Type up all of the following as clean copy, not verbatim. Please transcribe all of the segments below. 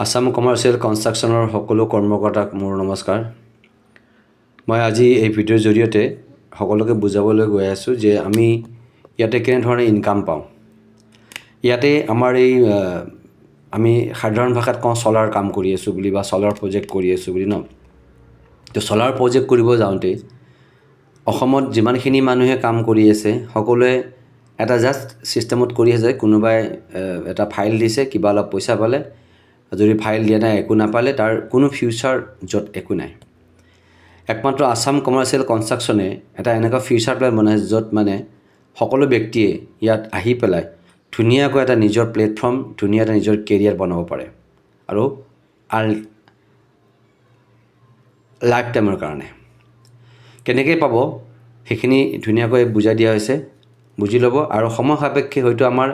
Assam commercial কনষ্ট্ৰাকশ্যনৰ সকলো কৰ্মকৰ্তাক মোৰ নমস্কাৰ। মই আজি এই ভিডিঅ'ৰ জৰিয়তে সকলোকে বুজাবলৈ গৈ আছোঁ যে আমি ইয়াতে কেনেধৰণে ইনকাম পাওঁ। ইয়াতে আমাৰ আমি সাধাৰণ ভাষাত কওঁ চলাৰ কাম কৰি আছোঁ বুলি বা চলাৰ প্ৰজেক্ট কৰি আছোঁ বুলি ন। তো চলাৰ প্ৰজেক্ট কৰিব যাওঁতে অসমত যিমানখিনি মানুহে কাম কৰি আছে সকলোৱে এটা জাষ্ট ছিষ্টেমত কৰি আছে। কোনোবাই এটা ফাইল দিছে, কিবা অলপ পইচা পালে, যদি ফাইল দিয়া নাই একো নাপালে, তাৰ কোনো ফিউচাৰ য'ত একো নাই। একমাত্ৰ আসাম কমাৰ্চিয়েল কনষ্ট্ৰাকশ্যনে এটা এনেকুৱা ফিউচাৰ প্লেন বনাইছে য'ত মানে সকলো ব্যক্তিয়ে ইয়াত আহি পেলাই ধুনীয়াকৈ এটা নিজৰ প্লেটফৰ্ম, ধুনীয়া এটা নিজৰ কেৰিয়াৰ বনাব পাৰে আৰু লাইফ টাইমৰ কাৰণে। কেনেকৈ পাব সেইখিনি ধুনীয়াকৈ বুজাই দিয়া হৈছে, বুজি ল'ব। আৰু সময় সাপেক্ষে হয়তো আমাৰ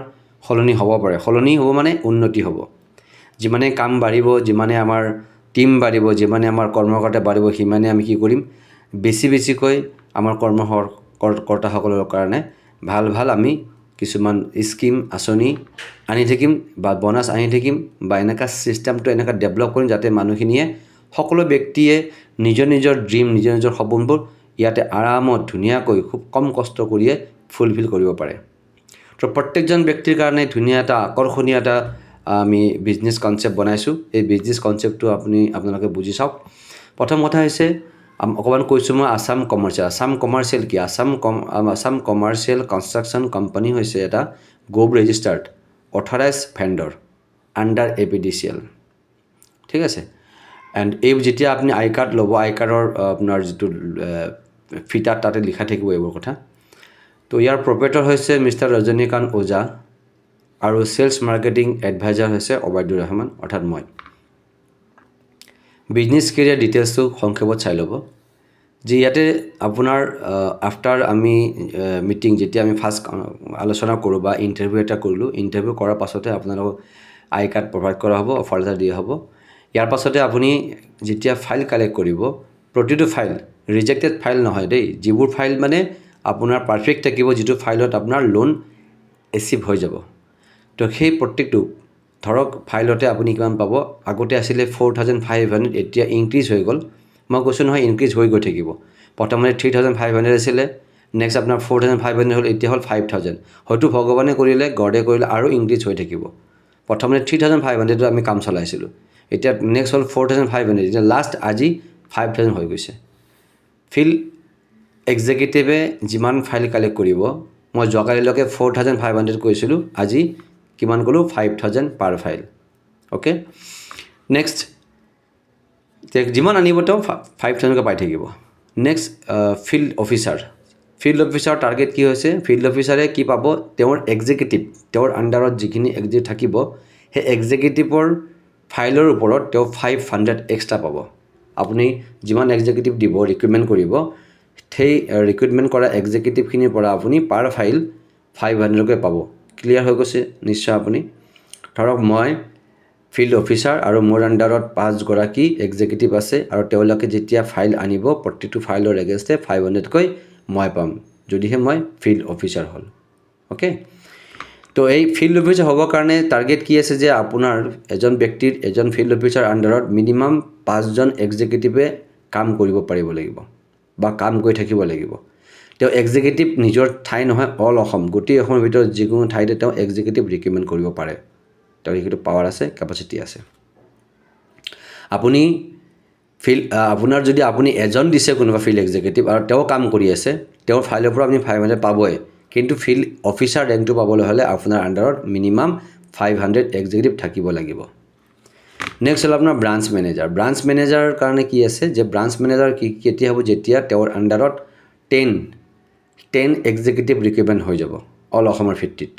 সলনি হ'ব পাৰে। সলনি হ'ব মানে উন্নতি হ'ব। যিমানে কাম বাঢ়িব, যিমানে আমাৰ টিম বাঢ়িব, যিমানে আমাৰ কৰ্মকৰ্তা বাঢ়িব, সিমানে আমি কি কৰিম, বেছিকৈ আমাৰ কৰ্তাসকলৰ কাৰণে ভাল আমি কিছুমান স্কিম আঁচনি আনি থাকিম বা বনাছ আনি থাকিম বা এনেকুৱা ছিষ্টেমটো এনেকুৱা ডেভেলপ কৰিম যাতে মানুহখিনিয়ে, সকলো ব্যক্তিয়ে নিজৰ ড্ৰিম, নিজৰ সপোনবোৰ ইয়াতে আৰামত ধুনীয়াকৈ খুব কম কষ্ট কৰিয়ে ফুলফিল কৰিব পাৰে। তো প্ৰত্যেকজন ব্যক্তিৰ কাৰণে ধুনীয়া এটা আকৰ্ষণীয় এটা আমি বিজনেছ কনচেপ্ট বনাইছোঁ। এই বিজনেছ কনচেপ্টটো আপোনালোকে বুজি চাওক। প্ৰথম কথা হৈছে, অকণমান কৈছোঁ মই আসাম কমাৰ্চিয়েল কি? আসাম কমাৰ্চিয়েল কনষ্ট্ৰাকশ্যন কোম্পানী হৈছে এটা gov registered authorise vendor under APDCL। ঠিক আছে। এণ্ড এই যেতিয়া আপুনি আই কাৰ্ড ল'ব, আই কাৰ্ডৰ আপোনাৰ যিটো ফিটাত তাতে লিখা থাকিব এইবোৰ কথা। তো ইয়াৰ প্ৰপেটৰ হৈছে মিষ্টাৰ ৰজনীকান্ত ওজা আৰু ছেলছ মাৰ্কেটিং এডভাইজাৰ হৈছে অবায়দুৰ ৰহমান, অৰ্থাৎ মই। বিজনেছ কেৰিয়াৰ ডিটেইলছটো সংক্ষেপত চাই ল'ব যে ইয়াতে আপোনাৰ আফটাৰ আমি মিটিং, যেতিয়া আমি ফাৰ্ষ্ট আলোচনা কৰোঁ বা ইণ্টাৰভিউ এটা কৰিলোঁ, ইণ্টাৰভিউ কৰাৰ পাছতে আপোনালোকক আই কাৰ্ড প্ৰভাইড কৰা হ'ব, অফাৰ লেটাৰ দিয়া হ'ব। ইয়াৰ পাছতে আপুনি যেতিয়া ফাইল কালেক্ট কৰিব, প্ৰতিটো ফাইল ৰিজেক্টেড ফাইল নহয় দেই। যিবোৰ ফাইল মানে আপোনাৰ পাৰফেক্ট থাকিব, যিটো ফাইলত আপোনাৰ লোন এচিভ হৈ যাব। তো সেই প্ৰত্যেকটো ধৰক ফাইলতে আপুনি কিমান পাব, আগতে আছিলে 4,500, এতিয়া ইনক্ৰিজ হৈ গ'ল। মই কৈছোঁ নহয়, ইনক্ৰিজ হৈ গৈ থাকিব। প্ৰথমতে 3,500 আছিলে, নেক্সট আপোনাৰ 4,500 হ'ল, এতিয়া হ'ল 5,000। হয়তো ভগৱানে কৰিলে, গডে কৰিলে আৰু ইনক্ৰিজ হৈ থাকিব। প্ৰথমতে 3,500 আমি কাম চলাইছিলোঁ, এতিয়া নেক্সট হ'ল 4,500, এতিয়া লাষ্ট আজি 5,000 হৈ গৈছে। ফিল্ড এক্সিকিউটিভে যিমান ফাইল কালেক্ট কৰিব, মই যোৱাকালিলৈকে 4,500 কৈছিলোঁ, আজি কিমান ক'লোঁ, 5,000 পাৰ ফাইল। অ'কে, নেক্সট যিমান আনিব তেওঁ 5,000কৈ পাই থাকিব। নেক্সট ফিল্ড অফিচাৰ টাৰ্গেট কি হৈছে? ফিল্ড অফিচাৰে কি পাব? তেওঁৰ এক্সিকিউটিভ, তেওঁৰ আণ্ডাৰত যিখিনি এক্সিকিউটিভ থাকিব, সেই এক্সিকিউটিভৰ ফাইলৰ ওপৰত তেওঁ 500 এক্সট্ৰা পাব। আপুনি যিমান এক্সিকিউটিভ দিব, ৰিক্ৰুইটমেণ্ট কৰিব, সেই ৰিক্ৰুইটমেণ্ট কৰা এক্সিকিউটিভখিনিৰ পৰা আপুনি পাৰ ফাইল 500কৈ পাব। ক্লিয়াৰ হৈ গৈছে নিশ্চয় আপুনি? ধৰক মই ফিল্ড অফিচাৰ আৰু মোৰ আণ্ডাৰত 5গৰাকী এক্সিকিউটিভ আছে, আৰু তেওঁলোকে যেতিয়া ফাইল আনিব, প্ৰতিটো ফাইলৰ এগেইনষ্টে 500কৈ মই পাম, যদিহে মই ফিল্ড অফিচাৰ হ'ল। অ'কে, তো এই ফিল্ড অফিচাৰ হ'বৰ কাৰণে টাৰ্গেট কি আছে যে আপোনাৰ এজন ফিল্ড অফিচাৰ আণ্ডাৰত মিনিমাম 5জন এক্সিকিউটিভে কাম কৰিব পাৰিব লাগিব বা কাম কৰি থাকিব লাগিব। তেওঁ এক্সিকিউটিভ নিজৰ ঠাই নহয়, অল অসম, গোটেই অসমৰ ভিতৰত যিকোনো ঠাইতে তেওঁ এক্সিকিউটিভ ৰিক্ৰুইটমেণ্ট কৰিব পাৰে। তেওঁৰ সেইটো পাৱাৰ আছে, কেপাচিটি আছে। আপোনাৰ যদি আপুনি এজন দিছে কোনোবা ফিল্ড এক্সিকিউটিভ আৰু তেওঁ কাম কৰি আছে, তেওঁৰ ফাইলৰ পৰা আপুনি 500 পাবই। কিন্তু ফিল্ড অফিচাৰ ৰেংকটো পাবলৈ হ'লে আপোনাৰ আণ্ডাৰত মিনিমাম 500 এক্সিকিউটিভ থাকিব লাগিব। নেক্সট হ'ল আপোনাৰ ব্ৰাঞ্চ মেনেজাৰৰ কাৰণে কি আছে যে ব্ৰাঞ্চ মেনেজাৰ কেতিয়া হ'ব? যেতিয়া তেওঁৰ আণ্ডাৰত 10 এক্সিকিউটিভ ৰিক্ৰুইটমেণ্ট হৈ যাব অল অসমৰ ভিত্তিত।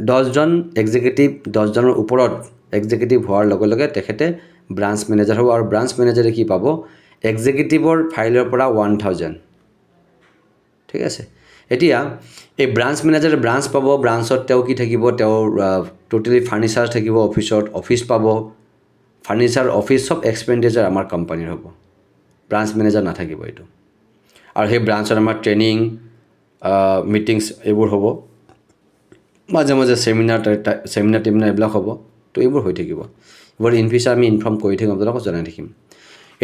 10জন এক্সিকিউটিভ, 10জনৰ ওপৰত এক্সিকিউটিভ হোৱাৰ লগে লগে তেখেতে ব্ৰাঞ্চ মেনেজাৰ হ'ব। আৰু ব্ৰাঞ্চ মেনেজাৰে কি পাব? এক্সিকিউটিভৰ ফাইলৰ পৰা 1,000। ঠিক আছে। এতিয়া এই ব্ৰাঞ্চ মেনেজাৰে ব্ৰাঞ্চ পাব, ব্ৰাঞ্চত তেওঁ কি থাকিব? তেওঁৰ টোটেলি ফাৰ্নিচাৰ থাকিব, অফিচ পাব, ফাৰ্নিচাৰ, অফিচ, চব এক্সপেণ্ডিচাৰ আমাৰ কোম্পানীৰ হ'ব। ব্ৰাঞ্চ মেনেজাৰ নাথাকিব এইটো। আৰু সেই ব্ৰাঞ্চত আমাৰ ট্ৰেইনিং, মিটিংছ এইবোৰ হ'ব, মাজে মাজে চেমিনাৰ এইবিলাক হ'ব। তো এইবোৰ হৈ থাকিব, এইবোৰ ইন ফিউচাৰ আমি ইনফৰ্ম কৰি থাকিম, আপোনালোকক জনাই থাকিম।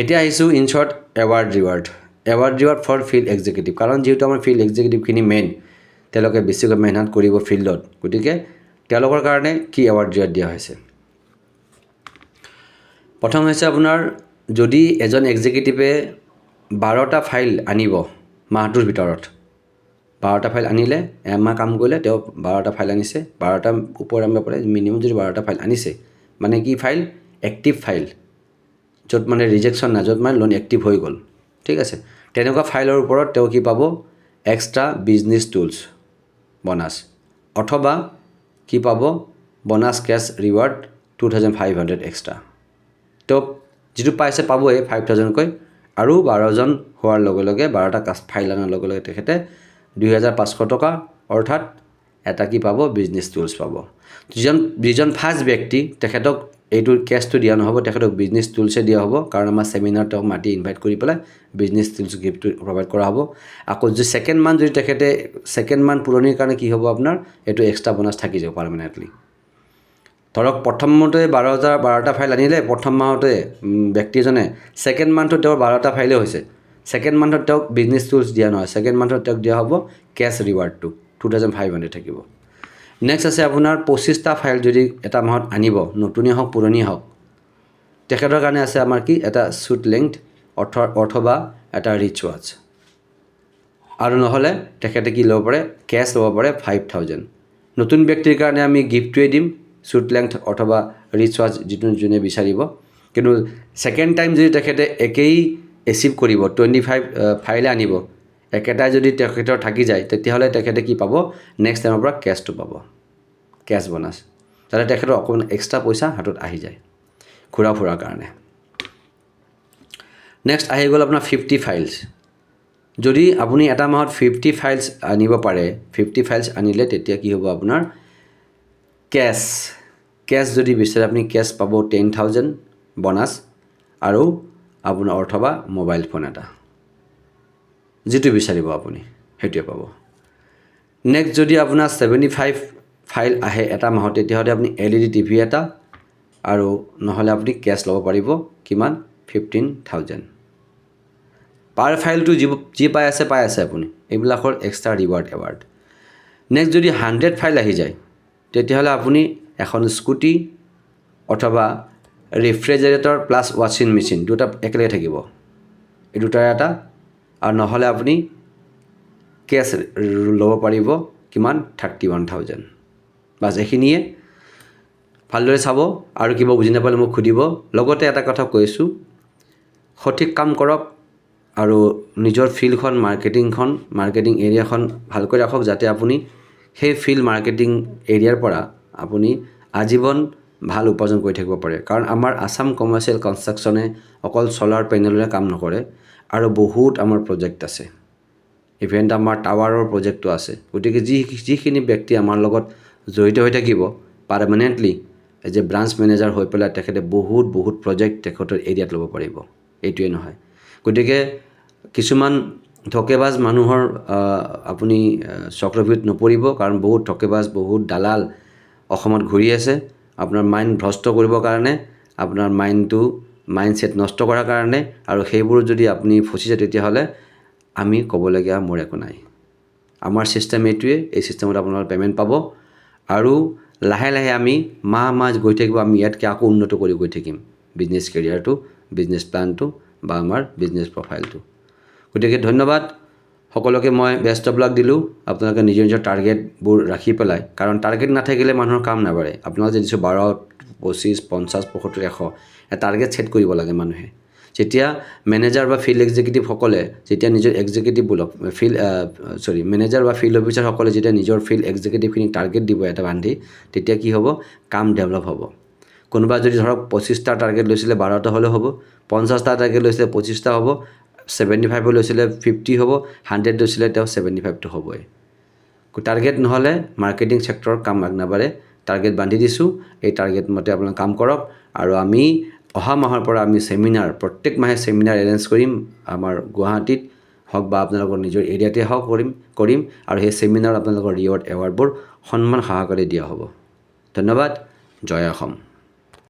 এতিয়া আহিছোঁ in short award reward for field executive, কাৰণ যিহেতু আমাৰ ফিল্ড এক্সিকিউটিভখিনি মেইন, তেওঁলোকে বেছিকৈ মেহনত কৰিব ফিল্ডত, গতিকে তেওঁলোকৰ কাৰণে কি এৱাৰ্ড ৰিৱাৰ্ড দিয়া হৈছে। প্ৰথম হৈছে আপোনাৰ, যদি এজন এক্সিকিউটিভে 12টা ফাইল আনিব মাহটোৰ ভিতৰত, 12টা ফাইল আনিলে, এমাহ কাম কৰিলে, তেওঁ 12টা ফাইল আনিছে, 12টাৰ ওপৰত আনিব পাৰে, মিনিমাম যদি 12টা ফাইল আনিছে, মানে কি ফাইল, এক্টিভ ফাইল, য'ত মানে ৰিজেকশ্যন নাই, য'ত মানে লোন এক্টিভ হৈ গ'ল, ঠিক আছে, তেনেকুৱা ফাইলৰ ওপৰত তেওঁ কি পাব, এক্সট্ৰা বিজনেছ টুলছ বনাছ, অথবা কি পাব, বনাছ কেছ ৰিৱাৰ্ড 2500 এক্সট্ৰা। তেওঁ যিটো পাইছে পাবই 5000কৈ, আৰু 12জন হোৱাৰ লগে লগে 12টা ফাইল অনাৰ লগে লগে তেখেতে 2500 টকা, অৰ্থাৎ এটা কি পাব, বিজনেছ টুলছ পাব। যিজন ফাৰ্ষ্ট ব্যক্তি, তেখেতক এইটো কেছটো দিয়া নহ'ব, তেখেতক বিজনেছ টুলছে দিয়া হ'ব, কাৰণ আমাৰ চেমিনাৰ তেওঁক মাতি ইনভাইট কৰি পেলাই বিজনেছ টুলছ গিফ্টটো প্ৰভাইড কৰা হ'ব। আকৌ যদি ছেকেণ্ড মান্থ যদি তেখেতে ছেকেণ্ড মান্থ পুৰণিৰ কাৰণে কি হ'ব, আপোনাৰ এইটো এক্সট্ৰা বনাছ থাকি যাব পাৰ্মানেণ্টলি। ধৰক প্ৰথমতে 12টা ফাইল আনিলে প্ৰথম মাহতে ব্যক্তিজনে, ছেকেণ্ড মান্থত তেওঁৰ 12টা ফাইলে হৈছে, ছেকেণ্ড মান্থত তেওঁক বিজনেছ টুলছ দিয়া নহয়, ছেকেণ্ড মান্থত তেওঁক দিয়া হ'ব কেছ ৰিৱাৰ্ডটো 2500 থাকিব। নেক্সট আছে আপোনাৰ 25টা ফাইল যদি এটা মাহত আনিব, নতুনেই হওক পুৰণিয়েই হওক, তেখেতৰ কাৰণে আছে আমাৰ কি, এটা শ্বুট লেংথ অথবা এটা ৰিচ ৱাটচ, আৰু নহ'লে তেখেতে কি ল'ব পাৰে, কেছ ল'ব পাৰে 5000। নতুন ব্যক্তিৰ কাৰণে আমি গিফ্টটোৱে দিম, শ্বুট লেংথ অথবা ৰিচ ৱাটচ, যিটো যোনে বিচাৰিব। কিন্তু ছেকেণ্ড টাইম যদি তেখেতে একেই এচিভ কৰিব, 25 ফাইলে আনিব, একেটাই যদি তেখেতৰ থাকি যায়, তেতিয়াহ'লে তেখেতে কি পাব, নেক্সট টাইমৰ পৰা কেছটো পাব, কেছ বনাছ, যাতে তেখেতৰ অকণমান এক্সট্ৰা পইচা হাতত আহি যায় ঘূৰা ফুৰাৰ কাৰণে। নেক্সট আহি গ'ল আপোনাৰ 50 ফাইলছ। যদি আপুনি এটা মাহত 50 ফাইলছ আনিব পাৰে, 50 ফাইলছ আনিলে তেতিয়া কি হ'ব, আপোনাৰ কেছ যদি বিচাৰে আপুনি কেছ পাব 10,000 বনাছ, আৰু আপোনাৰ অথবা মোবাইল ফোন এটা, যিটো বিচাৰিব আপুনি সেইটোৱে পাব। নেক্সট যদি আপোনাৰ 75 ফাইল আহে এটা মাহত, তেতিয়াহ'লে আপুনি LED টিভি এটা, আৰু নহ'লে আপুনি কেছ ল'ব পাৰিব কিমান, 15,000 পাৰ ফাইলটো, যি পাই আছে আপুনি, এইবিলাকৰ এক্সট্ৰা ৰিৱাৰ্ড এৱাৰ্ড। নেক্সট যদি 100 ফাইল আহি যায়, তেতিয়াহ'লে আপুনি এখন স্কুটি অথবা ৰেফ্ৰিজাৰেটৰ প্লাছ ৱাশ্বিং মেচিন, দুটা একেলগে থাকিব, এই দুটাৰ এটা, আৰু নহ'লে আপুনি কেছ ল'ব পাৰিব কিমান, 31,000। বাছ এইখিনিয়ে, ভালদৰে চাব, আৰু কিবা বুজি নাপালে মোক সুধিব। লগতে এটা কথা কৈছোঁ, সঠিক কাম কৰক, আৰু নিজৰ ফিল্ডখন, মাৰ্কেটিং এৰিয়াখন ভালকৈ ৰাখক, যাতে আপুনি সেই ফিল্ড মাৰ্কেটিং এৰিয়াৰ পৰা আপুনি আজীৱন ভাল উপাৰ্জন কৰি থাকিব পাৰে। কাৰণ আমাৰ আছাম কমাৰ্চিয়েল কনষ্ট্ৰাকশ্যনে অকল চলাৰ পেনেলৰে কাম নকৰে, আৰু বহুত আমাৰ প্ৰজেক্ট আছে, ইভেন আমাৰ টাৱাৰৰ প্ৰজেক্টটো আছে। গতিকে যিখিনি ব্যক্তি আমাৰ লগত জড়িত হৈ থাকিব permanently as a branch manager হৈ পেলাই, তেখেতে বহুত প্ৰজেক্ট তেখেতৰ এৰিয়াত ল'ব পাৰিব, এইটোৱে নহয়। গতিকে কিছুমান ঠকেবাজ মানুহৰ আপুনি চক্ৰভিউত নপৰিব, কাৰণ বহুত ঠকেবাজ, বহুত দালাল অসমত ঘূৰি আছে, আপোনাৰ মাইণ্ড ভ্ৰষ্ট কৰিবৰ কাৰণে, আপোনাৰ মাইণ্ডছেট নষ্ট কৰাৰ কাৰণে, আৰু সেইবোৰ যদি আপুনি ফচি যায়, তেতিয়াহ'লে আমি ক'বলগীয়া মোৰ একো নাই। আমাৰ ছিষ্টেম এইটোৱে, এই ছিষ্টেমত আপোনালোকে পে'মেণ্ট পাব, আৰু লাহে লাহে আমি মাহ গৈ থাকিব, আমি ইয়াতকৈ আকৌ উন্নত কৰি গৈ থাকিম বিজনেছ কেৰিয়াৰটো, বিজনেছ প্লানটো, বা আমাৰ বিজনেছ প্ৰফাইলটো। গতিকে ধন্যবাদ সকলোকে, মই বেষ্ট অফ লাক দিলোঁ। আপোনালোকে নিজৰ টাৰ্গেটবোৰ ৰাখি পেলাই, কাৰণ টাৰ্গেট নাথাকিলে মানুহৰ কাম নাবাঢ়ে। আপোনালোকে যে দিছোঁ 12, 25, 50, 75, 100, এটা টাৰ্গেট ছেট কৰিব লাগে মানুহে। যেতিয়া মেনেজাৰ বা ফিল্ড এক্সিকিউটিভসকলে, যেতিয়া নিজৰ মেনেজাৰ বা ফিল্ড অফিচাৰসকলে যেতিয়া নিজৰ ফিল্ড এক্সিকিউটিভখিনিক টাৰ্গেট দিব এটা বান্ধি, তেতিয়া কি হ'ব, কাম ডেভেলপ হ'ব। কোনোবা যদি ধৰক 25টা টাৰ্গেট লৈছিলে, 12টা হ'লেও হ'ব, 50টা টাৰ্গেট লৈছিলে 25টা হ'ব, 75 লৈছিলে 50 হ'ব, 100 লৈছিলে তেওঁ 75টো হ'বই। টাৰ্গেট নহ'লে মাৰ্কেটিং ছেক্টৰৰ কাম আগনাবাঢ়ে। টাৰ্গেট বান্ধি দিছোঁ, এই টাৰ্গেট মতে আপোনালোকে কাম কৰক। আৰু আমি অহা মাহৰ পৰা আমি প্ৰত্যেক মাহে চেমিনাৰ এৰেঞ্জ কৰিম, আমাৰ গুৱাহাটীত হওক বা আপোনালোকৰ নিজৰ এৰিয়াতে হওক কৰিম, আৰু সেই চেমিনাৰত আপোনালোকৰ ৰিৱাৰ্ড এৱাৰ্ডবোৰ সন্মান সহকাৰে দিয়া হ'ব। ধন্যবাদ। জয় অসম।